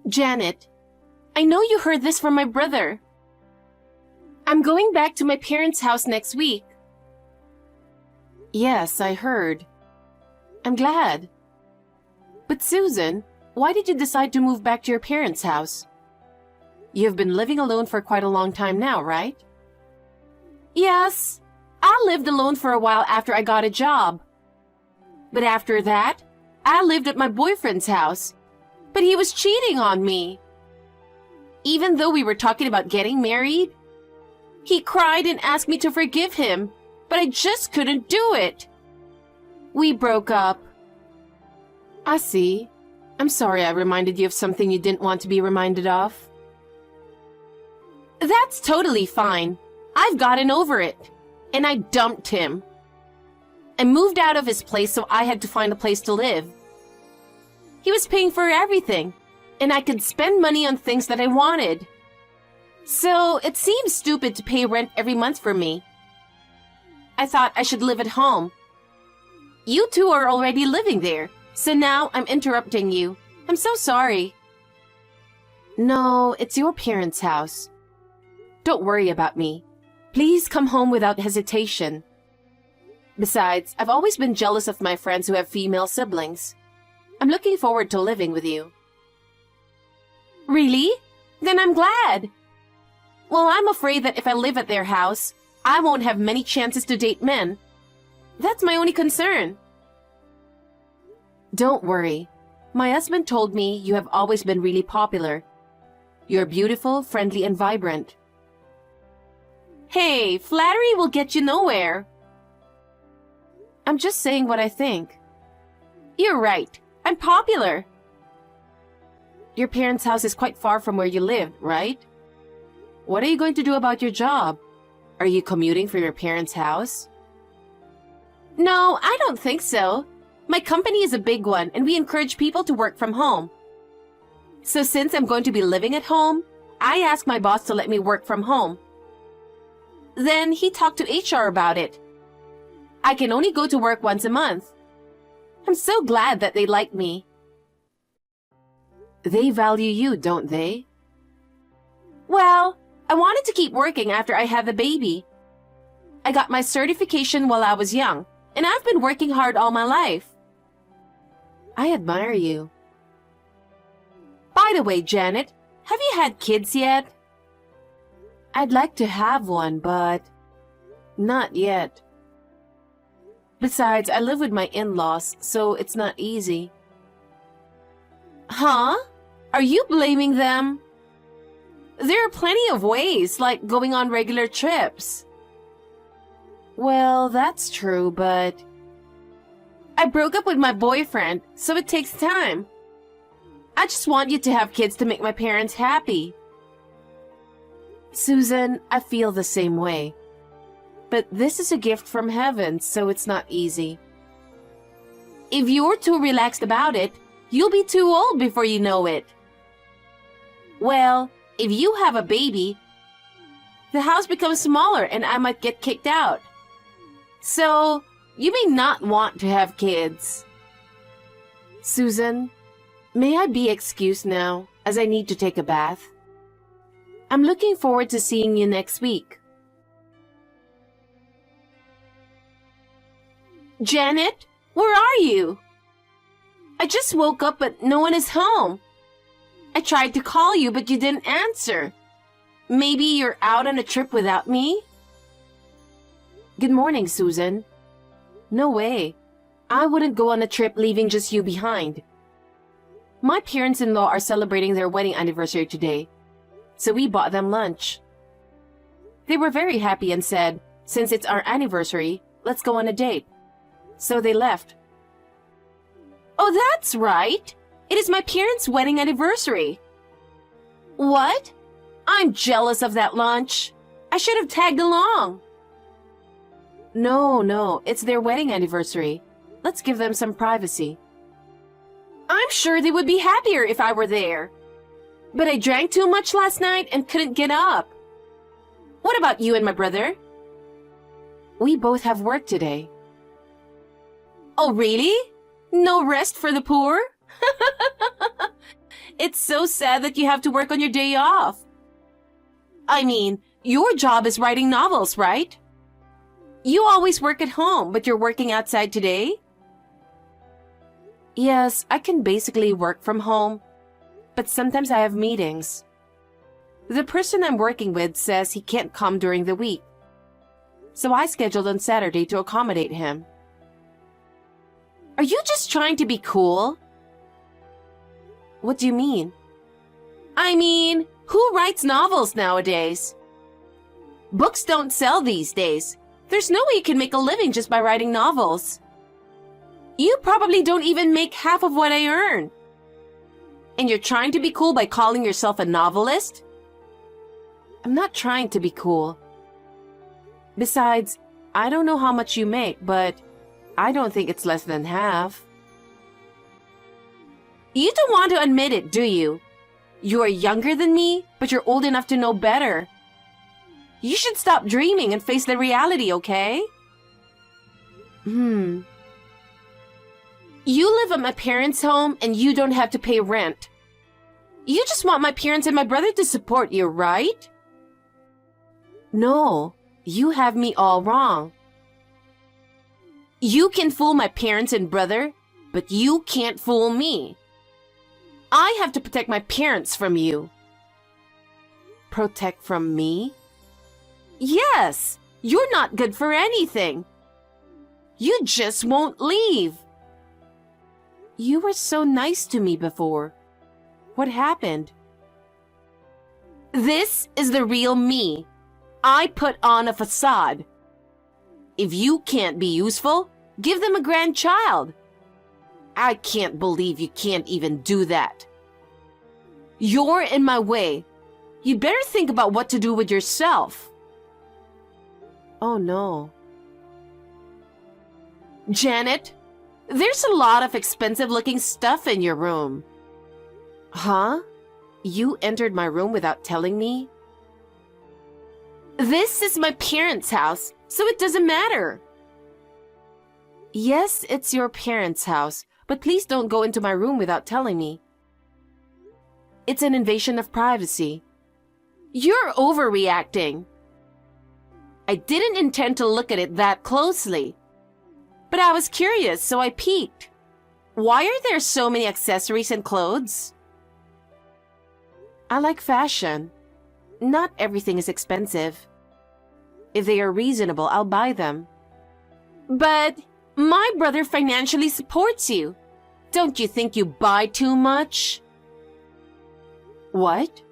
Janet, I know you heard this from my brother. I'm going back to my parents' house next week. Yes, I heard. I'm glad. But Susan, why did you decide to move back to your parents' house? You've been living alone for quite a long time now, right? Yes, I lived alone for a while after I got a job. But after that, I lived at my boyfriend's house. But he was cheating on me. Even though we were talking about getting married, he cried and asked me to forgive him, but I just couldn't do it. We broke up. I see. I'm sorry I reminded you of something you didn't want to be reminded of. That's totally fine. I've gotten over it. And I dumped him. I moved out of his place, so I had to find a place to live. He was paying for everything, and I could spend money on things that I wanted. So it seems stupid to pay rent every month for me. I thought I should live at home. You two are already living there, so now I'm interrupting you. I'm so sorry. No, it's your parents' house. Don't worry about me. Please come home without hesitation. Besides, I've always been jealous of my friends who have female siblings. I'm looking forward to living with you. Really? Then I'm glad. Well, I'm afraid that if I live at their house, I won't have many chances to date men. That's my only concern. Don't worry. My husband told me you have always been really popular. You're beautiful, friendly, and vibrant. Hey, flattery will get you nowhere. I'm just saying what I think. You're right. I'm popular. Your parents' house is quite far from where you live, right? What are you going to do about your job? Are you commuting from your parents' house? No, I don't think so. My company is a big one, and we encourage people to work from home. So since I'm going to be living at home, I asked my boss to let me work from home. Then he talked to HR about it. I can only go to work once a month. I'm so glad that they like me. They value you, don't they? Well, I wanted to keep working after I had the baby. I got my certification while I was young, and I've been working hard all my life. I admire you. By the way, Janet, have you had kids yet? I'd like to have one, but not yet. Besides, I live with my in-laws, so it's not easy. Huh? Are you blaming them? There are plenty of ways, like going on regular trips. Well, that's true, but I broke up with my boyfriend, so it takes time. I just want you to have kids to make my parents happy. Susan, I feel the same way. But this is a gift from heaven, so it's not easy. If you're too relaxed about it, you'll be too old before you know it. Well, if you have a baby, the house becomes smaller and I might get kicked out. So, you may not want to have kids. Susan, may I be excused now, as I need to take a bath? I'm looking forward to seeing you next week. Janet, where are you? I just woke up, but no one is home. I tried to call you, but you didn't answer. Maybe you're out on a trip without me? Good morning, Susan. No way. I wouldn't go on a trip leaving just you behind. My parents-in-law are celebrating their wedding anniversary today, so we bought them lunch. They were very happy and said, since it's our anniversary, let's go on a date. So they left. Oh, that's right. It is my parents' wedding anniversary. What? I'm jealous of that lunch. I should have tagged along. No, it's their wedding anniversary. Let's give them some privacy. I'm sure they would be happier if I were there. But I drank too much last night and couldn't get up. What about you and my brother? We both have work today. Oh, really? No rest for the poor? It's so sad that you have to work on your day off. I mean, your job is writing novels, right? You always work at home, but you're working outside today? Yes, I can basically work from home, but sometimes I have meetings. The person I'm working with says he can't come during the week, so I scheduled on Saturday to accommodate him. Are you just trying to be cool? What do you mean? I mean, who writes novels nowadays? Books don't sell these days. There's no way you can make a living just by writing novels. You probably don't even make half of what I earn. And you're trying to be cool by calling yourself a novelist? I'm not trying to be cool. Besides, I don't know how much you make, but I don't think it's less than half. You don't want to admit it, do you? You are younger than me, but you're old enough to know better. You should stop dreaming and face the reality, okay? You live at my parents' home and you don't have to pay rent. You just want my parents and my brother to support you, right? No, you have me all wrong. You can fool my parents and brother, but you can't fool me. I have to protect my parents from you. Protect from me? Yes, you're not good for anything. You just won't leave. You were so nice to me before. What happened? This is the real me. I put on a facade. If you can't be useful, give them a grandchild. I can't believe you can't even do that. You're in my way. You better think about what to do with yourself. Oh no. Janet, there's a lot of expensive-looking stuff in your room. Huh? You entered my room without telling me? This is my parents' house, so it doesn't matter. Yes, it's your parents' house, but please don't go into my room without telling me. It's an invasion of privacy. You're overreacting. I didn't intend to look at it that closely, but I was curious, so I peeked. Why are there so many accessories and clothes? I like fashion. Not everything is expensive. If they are reasonable, I'll buy them. But my brother financially supports you. Don't you think you buy too much? What?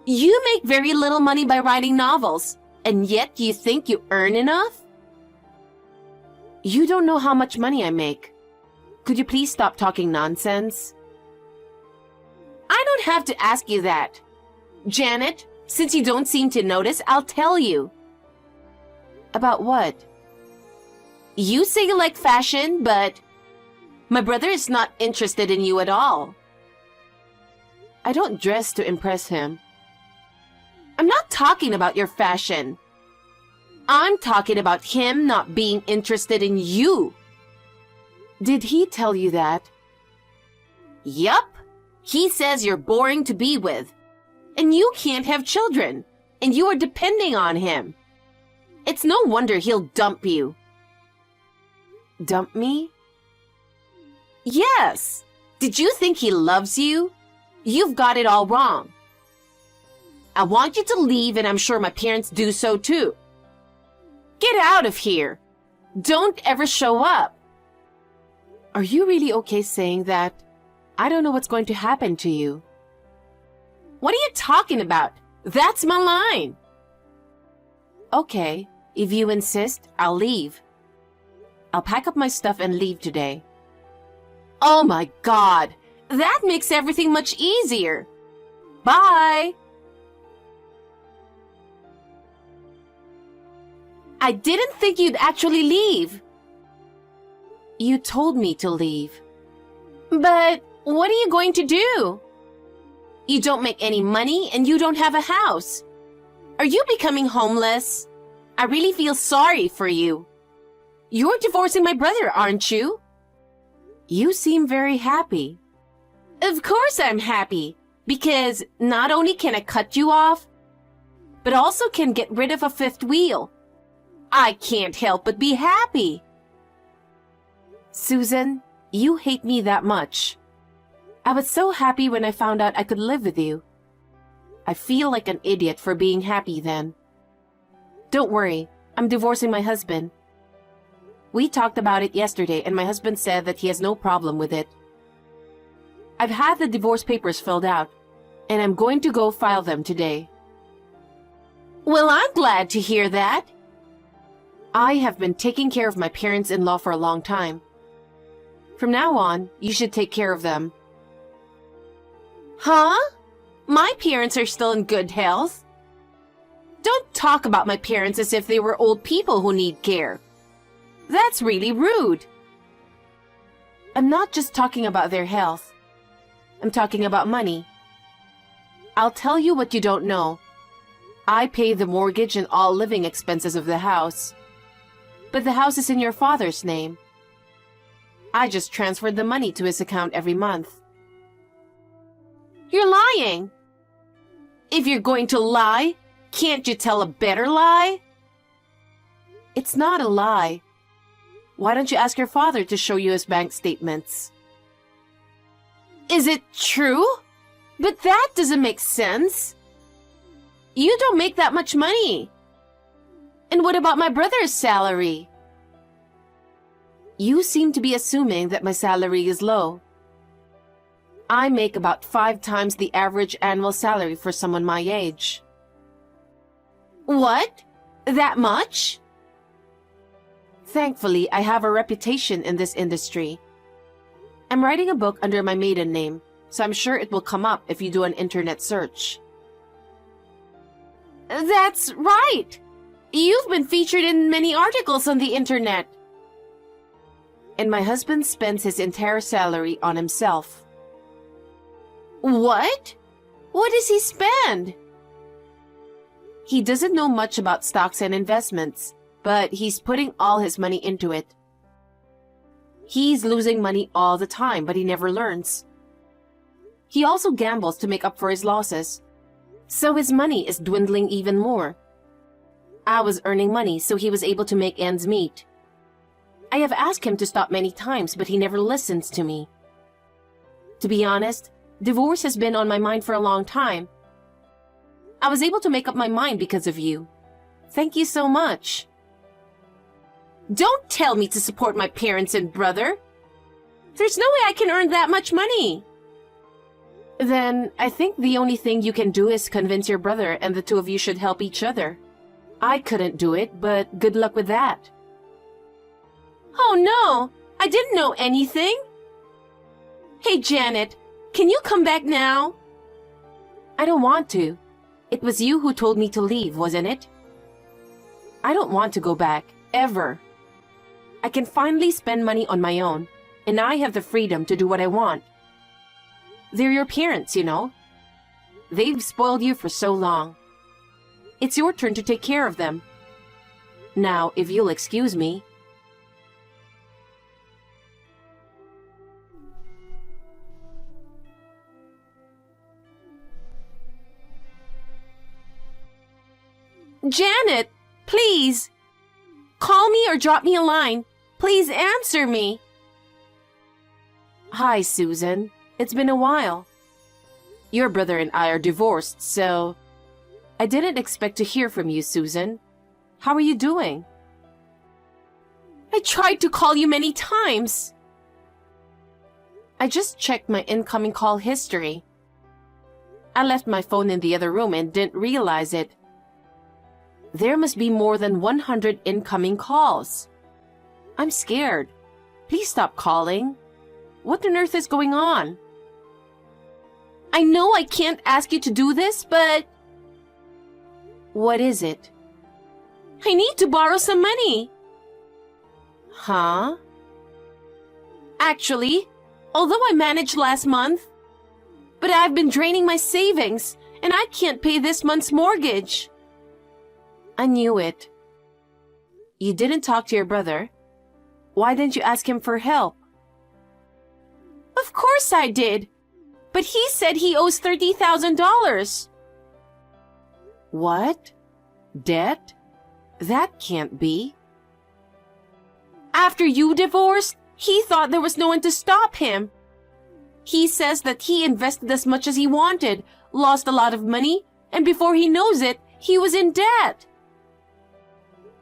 You make very little money by writing novels, and yet you think you earn enough? You don't know how much money I make. Could you please stop talking nonsense? I don't have to ask you that. Janet, since you don't seem to notice, I'll tell you. About what? You say you like fashion, but my brother is not interested in you at all. I don't dress to impress him. I'm not talking about your fashion. I'm talking about him not being interested in you. Did he tell you that? Yup. He says you're boring to be with, and you can't have children, and you are depending on him. It's no wonder he'll dump you. Dump me? Yes. Did you think he loves you? You've got it all wrong. I want you to leave, and I'm sure my parents do so too. Get out of here. Don't ever show up. Are you really okay saying that? I don't know what's going to happen to you. What are you talking about? That's my line. Okay, if you insist, I'll leave. I'll pack up my stuff and leave today. Oh my God, that makes everything much easier. Bye. I didn't think you'd actually leave. You told me to leave. But what are you going to do? You don't make any money and you don't have a house. Are you becoming homeless? I really feel sorry for you. You're divorcing my brother, aren't you? You seem very happy. Of course I'm happy, because not only can I cut you off, but also can get rid of a fifth wheel. I can't help but be happy. Susan, you hate me that much. I was so happy when I found out I could live with you. I feel like an idiot for being happy then. Don't worry, I'm divorcing my husband. We talked about it yesterday and my husband said that he has no problem with it. I've had the divorce papers filled out, and I'm going to go file them today. Well, I'm glad to hear that. I have been taking care of my parents-in-law for a long time. From now on, you should take care of them. Huh? My parents are still in good health. Don't talk about my parents as if they were old people who need care. That's really rude. I'm not just talking about their health. I'm talking about money. I'll tell you what you don't know. I pay the mortgage and all living expenses of the house. But the house is in your father's name. I just transferred the money to his account every month. You're lying. If you're going to lie, can't you tell a better lie? It's not a lie. Why don't you ask your father to show you his bank statements? Is it true? But that doesn't make sense. You don't make that much money. And what about my brother's salary? You seem to be assuming that my salary is low. I make about 5 times the average annual salary for someone my age. What? That much? Thankfully, I have a reputation in this industry. I'm writing a book under my maiden name, so I'm sure it will come up if you do an internet search. That's right! You've been featured in many articles on the internet. And my husband spends his entire salary on himself. What? What does he spend? He doesn't know much about stocks and investments, but he's putting all his money into it. He's losing money all the time, but he never learns. He also gambles to make up for his losses, so his money is dwindling even more. I was earning money, so he was able to make ends meet. I have asked him to stop many times, but he never listens to me. To be honest, divorce has been on my mind for a long time. I was able to make up my mind because of you. Thank you so much. Don't tell me to support my parents and brother. There's no way I can earn that much money. Then I think the only thing you can do is convince your brother and the two of you should help each other. I couldn't do it, but good luck with that. Oh no, I didn't know anything. Hey Janet, can you come back now? I don't want to. It was you who told me to leave, wasn't it? I don't want to go back, ever. I can finally spend money on my own, and I have the freedom to do what I want. They're your parents, you know. They've spoiled you for so long. It's your turn to take care of them. Now, if you'll excuse me. Janet, please. Call me or drop me a line. Please answer me. Hi, Susan. It's been a while. Your brother and I are divorced, so... I didn't expect to hear from you, Susan. How are you doing? I tried to call you many times. I just checked my incoming call history. I left my phone in the other room and didn't realize it. There must be more than 100 incoming calls. I'm scared. Please stop calling. What on earth is going on? I know I can't ask you to do this, but... What is it? I need to borrow some money. Huh? Actually, although I managed last month, but I've been draining my savings, and I can't pay this month's mortgage. I knew it. You didn't talk to your brother. Why didn't you ask him for help? Of course I did. But he said he owes $30,000. What? Debt? That can't be. After you divorced, he thought there was no one to stop him. He says that he invested as much as he wanted, lost a lot of money, and before he knows it, he was in debt.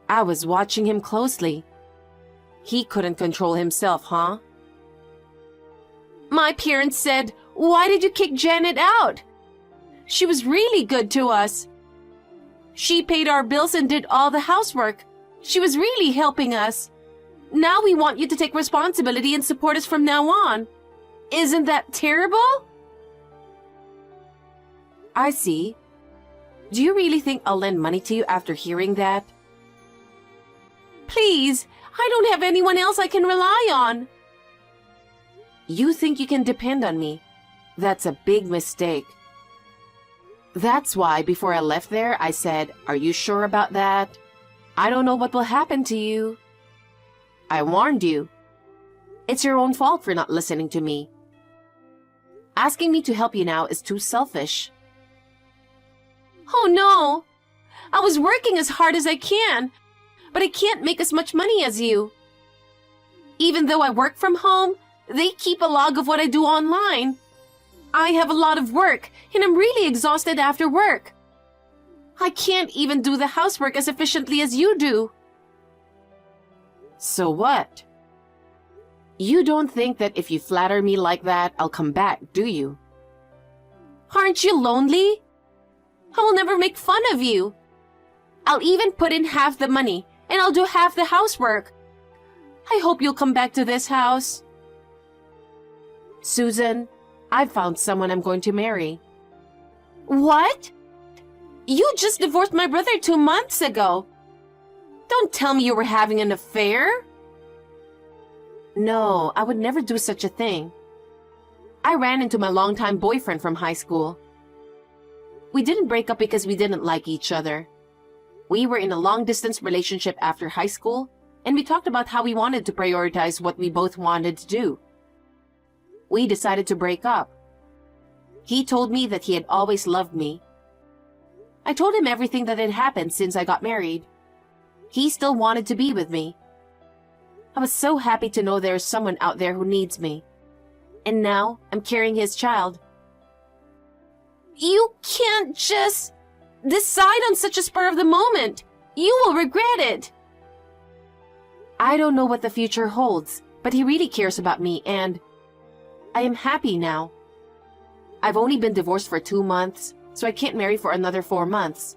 I was watching him closely. He couldn't control himself, huh? My parents said, "Why did you kick Janet out? She was really good to us. She paid our bills and did all the housework. She was really helping us. Now we want you to take responsibility and support us from now on. Isn't that terrible?" I see. Do you really think I'll lend money to you after hearing that? Please, I don't have anyone else I can rely on. You think you can depend on me? That's a big mistake. That's why before I left there, I said, "Are you sure about that? I don't know what will happen to you." I warned you. It's your own fault for not listening to me. Asking me to help you now is too selfish. Oh no! I was working as hard as I can, but I can't make as much money as you. Even though I work from home, they keep a log of what I do online. I have a lot of work, and I'm really exhausted after work. I can't even do the housework as efficiently as you do. So what? You don't think that if you flatter me like that, I'll come back, do you? Aren't you lonely? I will never make fun of you. I'll even put in half the money, and I'll do half the housework. I hope you'll come back to this house. Susan, I've found someone I'm going to marry. What? You just divorced my brother 2 months ago. Don't tell me you were having an affair. No, I would never do such a thing. I ran into my longtime boyfriend from high school. We didn't break up because we didn't like each other. We were in a long-distance relationship after high school, and we talked about how we wanted to prioritize what we both wanted to do. We decided to break up. He told me that he had always loved me. I told him everything that had happened since I got married. He still wanted to be with me. I was so happy to know there is someone out there who needs me. And now I'm carrying his child. You can't just decide on such a spur of the moment. You will regret it. I don't know what the future holds, but he really cares about me, and I am happy now. I've only been divorced for 2 months, so I can't marry for another 4 months.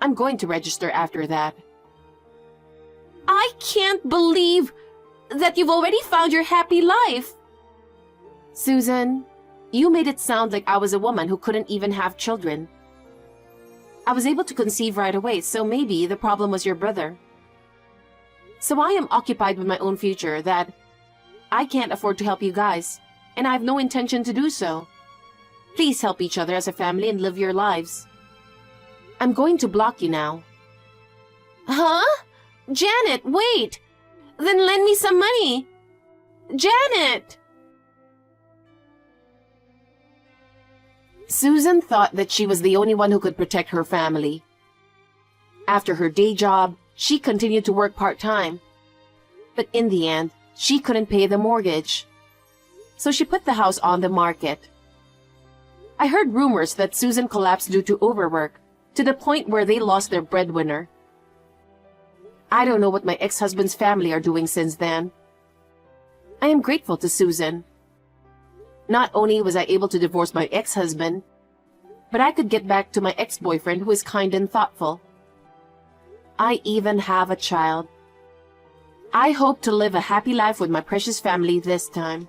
I'm going to register after that. I can't believe that you've already found your happy life. Susan, you made it sound like I was a woman who couldn't even have children. I was able to conceive right away, so maybe the problem was your brother. So I am occupied with my own future that I can't afford to help you guys, and I have no intention to do so. Please help each other as a family and live your lives. I'm going to block you now. Huh? Janet, wait! Then lend me some money. Janet! Susan thought that she was the only one who could protect her family. After her day job, she continued to work part-time. But in the end, she couldn't pay the mortgage. So she put the house on the market. I heard rumors that Susan collapsed due to overwork, to the point where they lost their breadwinner. I don't know what my ex-husband's family are doing since then. I am grateful to Susan. Not only was I able to divorce my ex-husband, but I could get back to my ex-boyfriend who is kind and thoughtful. I even have a child. I hope to live a happy life with my precious family this time.